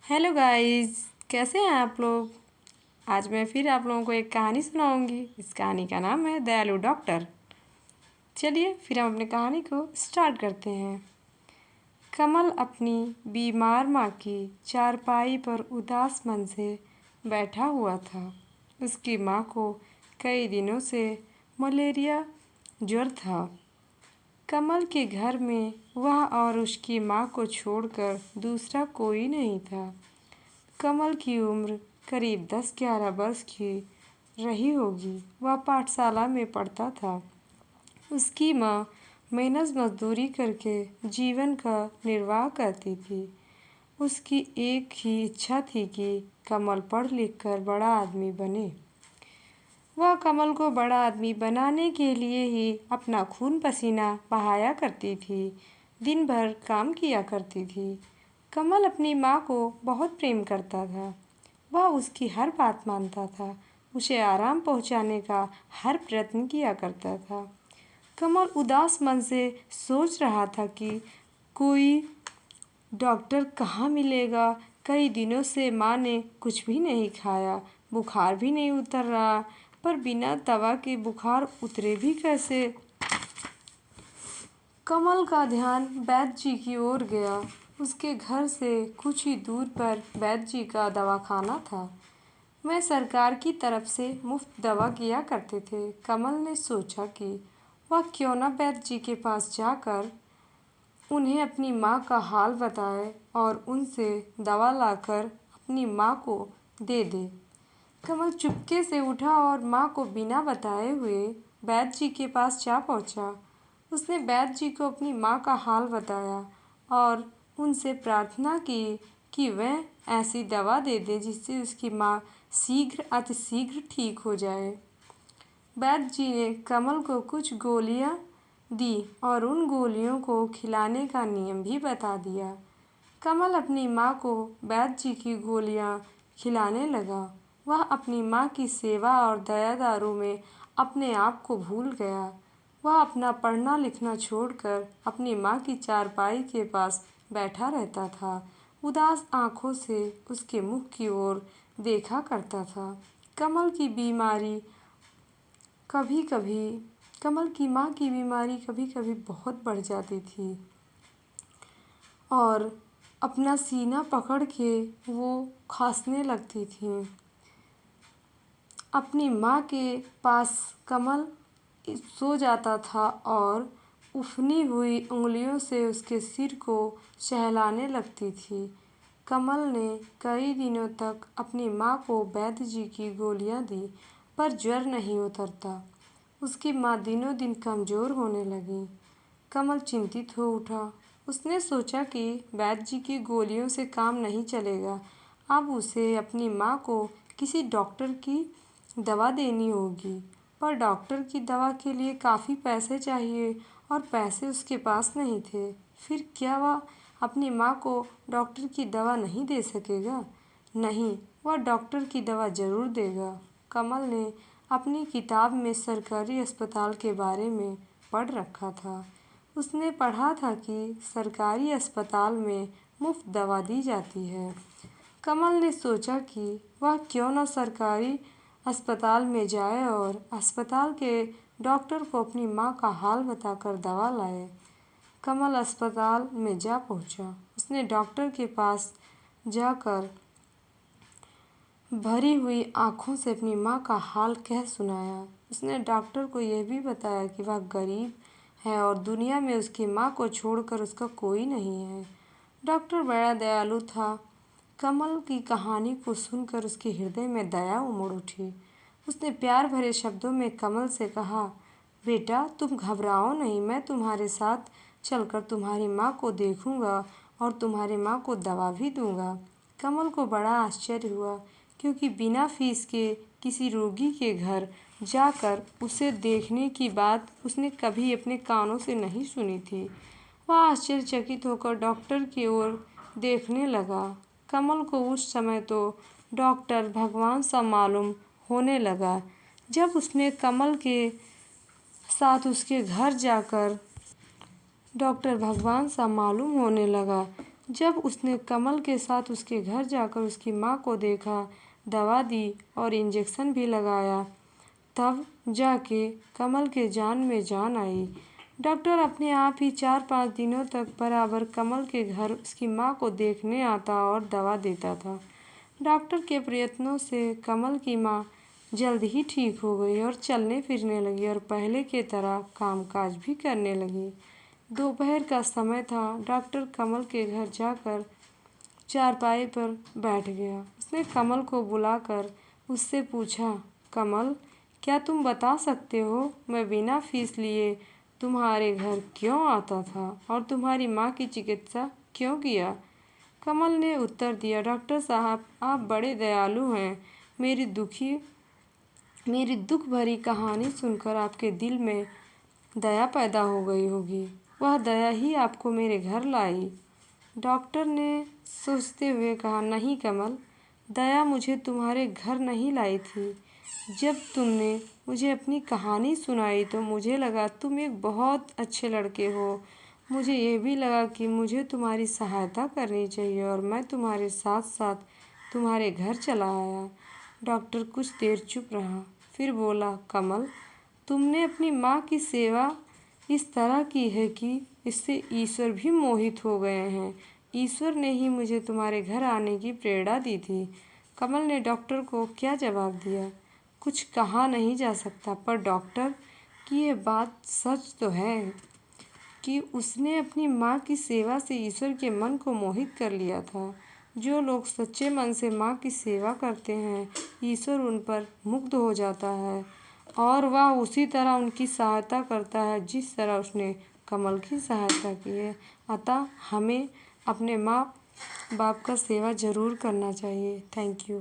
Hello guys, कैसे हैं आप लोग। आज मैं फिर आप लोगों को एक कहानी सुनाऊंगी। इस कहानी का नाम है दयालु डॉक्टर। चलिए फिर हम अपनी कहानी को स्टार्ट करते हैं। कमल अपनी बीमार माँ की चारपाई पर उदास मन से बैठा हुआ था। उसकी माँ को कई दिनों से मलेरिया ज्वर था। कमल के घर में वह और उसकी माँ को छोड़कर दूसरा कोई नहीं था। कमल की उम्र करीब 10-11 वर्ष की रही होगी। वह पाठशाला में पढ़ता था। उसकी माँ मेहनत मजदूरी करके जीवन का निर्वाह करती थी। उसकी एक ही इच्छा थी कि कमल पढ़ लिख कर बड़ा आदमी बने। वह कमल को बड़ा आदमी बनाने के लिए ही अपना खून पसीना बहाया करती थी। दिन भर काम किया करती थी। कमल अपनी माँ को बहुत प्रेम करता था। वह उसकी हर बात मानता था। उसे आराम पहुँचाने का हर प्रयत्न किया करता था। कमल उदास मन से सोच रहा था कि कोई डॉक्टर कहाँ मिलेगा। कई दिनों से माँ ने कुछ भी नहीं खाया, बुखार भी नहीं उतर रहा। पर बिना दवा के बुखार उतरे भी कैसे। कमल का ध्यान वैद्य जी की ओर गया। उसके घर से कुछ ही दूर पर वैद्य जी का दवाखाना था। वह सरकार की तरफ से मुफ्त दवा किया करते थे। कमल ने सोचा कि वह क्यों न वैद्य जी के पास जाकर उन्हें अपनी माँ का हाल बताए और उनसे दवा लाकर अपनी माँ को दे दे। कमल चुपके से उठा और माँ को बिना बताए हुए वैद्य जी के पास जा पहुँचा। उसने वैद्य जी को अपनी माँ का हाल बताया और उनसे प्रार्थना की कि वह ऐसी दवा दे दे जिससे उसकी माँ अतिशीघ्र ठीक हो जाए। वैद्य जी ने कमल को कुछ गोलियां दी और उन गोलियों को खिलाने का नियम भी बता दिया। कमल अपनी माँ को वैद्य जी की गोलियां खिलाने लगा। वह अपनी माँ की सेवा और दया दारू में अपने आप को भूल गया। वह अपना पढ़ना लिखना छोड़कर अपनी माँ की चारपाई के पास बैठा रहता था। उदास आंखों से उसके मुख की ओर देखा करता था। कमल की माँ की बीमारी कभी कभी बहुत बढ़ जाती थी और अपना सीना पकड़ के वो खांसने लगती थी। अपनी माँ के पास कमल सो जाता था और उफनी हुई उंगलियों से उसके सिर को सहलाने लगती थी। कमल ने कई दिनों तक अपनी माँ को वैद्य जी की गोलियां दी, पर ज्वर नहीं उतरता। उसकी माँ दिनों दिन कमज़ोर होने लगी। कमल चिंतित हो उठा। उसने सोचा कि वैद्य जी की गोलियों से काम नहीं चलेगा। अब उसे अपनी माँ को किसी डॉक्टर की दवा देनी होगी। पर डॉक्टर की दवा के लिए काफ़ी पैसे चाहिए और पैसे उसके पास नहीं थे। फिर क्या वह अपनी माँ को डॉक्टर की दवा नहीं दे सकेगा? नहीं, वह डॉक्टर की दवा ज़रूर देगा। कमल ने अपनी किताब में सरकारी अस्पताल के बारे में पढ़ रखा था। उसने पढ़ा था कि सरकारी अस्पताल में मुफ्त दवा दी जाती है। कमल ने सोचा कि वह क्यों न सरकारी अस्पताल में जाए और अस्पताल के डॉक्टर को अपनी माँ का हाल बताकर दवा लाए। कमल अस्पताल में जा पहुँचा। उसने डॉक्टर के पास जाकर भरी हुई आँखों से अपनी माँ का हाल कह सुनाया। उसने डॉक्टर को यह भी बताया कि वह गरीब है और दुनिया में उसकी माँ को छोड़कर उसका कोई नहीं है। डॉक्टर बड़ा दयालु था। कमल की कहानी को सुनकर उसके हृदय में दया उमड़ उठी। उसने प्यार भरे शब्दों में कमल से कहा, बेटा तुम घबराओ नहीं, मैं तुम्हारे साथ चलकर तुम्हारी माँ को देखूंगा और तुम्हारी माँ को दवा भी दूंगा। कमल को बड़ा आश्चर्य हुआ, क्योंकि बिना फीस के किसी रोगी के घर जाकर उसे देखने की बात उसने कभी अपने कानों से नहीं सुनी थी। वह आश्चर्यचकित होकर डॉक्टर की ओर देखने लगा। कमल को उस समय तो डॉक्टर भगवान सा मालूम होने लगा। जब उसने कमल के साथ उसके घर जाकर डॉक्टर भगवान सा मालूम होने लगा। जब उसने कमल के साथ उसके घर जाकर उसकी माँ को देखा, दवा दी और इंजेक्शन भी लगाया, तब जाके कमल के जान में जान आई। डॉक्टर अपने आप ही 4-5 दिनों तक बराबर कमल के घर उसकी माँ को देखने आता और दवा देता था। डॉक्टर के प्रयत्नों से कमल की माँ जल्द ही ठीक हो गई और चलने फिरने लगी और पहले के तरह कामकाज भी करने लगी। दोपहर का समय था। डॉक्टर कमल के घर जाकर चारपाई पर बैठ गया। उसने कमल को बुलाकर उससे पूछा, कमल, क्या तुम बता सकते हो मैं बिना फीस लिए तुम्हारे घर क्यों आता था और तुम्हारी माँ की चिकित्सा क्यों किया? कमल ने उत्तर दिया, डॉक्टर साहब, आप बड़े दयालु हैं। मेरी दुख भरी कहानी सुनकर आपके दिल में दया पैदा हो गई होगी। वह दया ही आपको मेरे घर लाई। डॉक्टर ने सोचते हुए कहा, नहीं कमल, दया मुझे तुम्हारे घर नहीं लाई थी। जब तुमने मुझे अपनी कहानी सुनाई तो मुझे लगा तुम एक बहुत अच्छे लड़के हो। मुझे ये भी लगा कि मुझे तुम्हारी सहायता करनी चाहिए और मैं तुम्हारे साथ साथ तुम्हारे घर चला आया। डॉक्टर कुछ देर चुप रहा, फिर बोला, कमल, तुमने अपनी माँ की सेवा इस तरह की है कि इससे ईश्वर भी मोहित हो गए हैं। ईश्वर ने ही मुझे तुम्हारे घर आने की प्रेरणा दी थी। कमल ने डॉक्टर को क्या जवाब दिया? कुछ कहा नहीं जा सकता, पर डॉक्टर की ये बात सच तो है कि उसने अपनी माँ की सेवा से ईश्वर के मन को मोहित कर लिया था। जो लोग सच्चे मन से माँ की सेवा करते हैं, ईश्वर उन पर मुग्ध हो जाता है और वह उसी तरह उनकी सहायता करता है जिस तरह उसने कमल की सहायता की है। अतः हमें अपने माँ बाप का सेवा ज़रूर करना चाहिए। Thank you.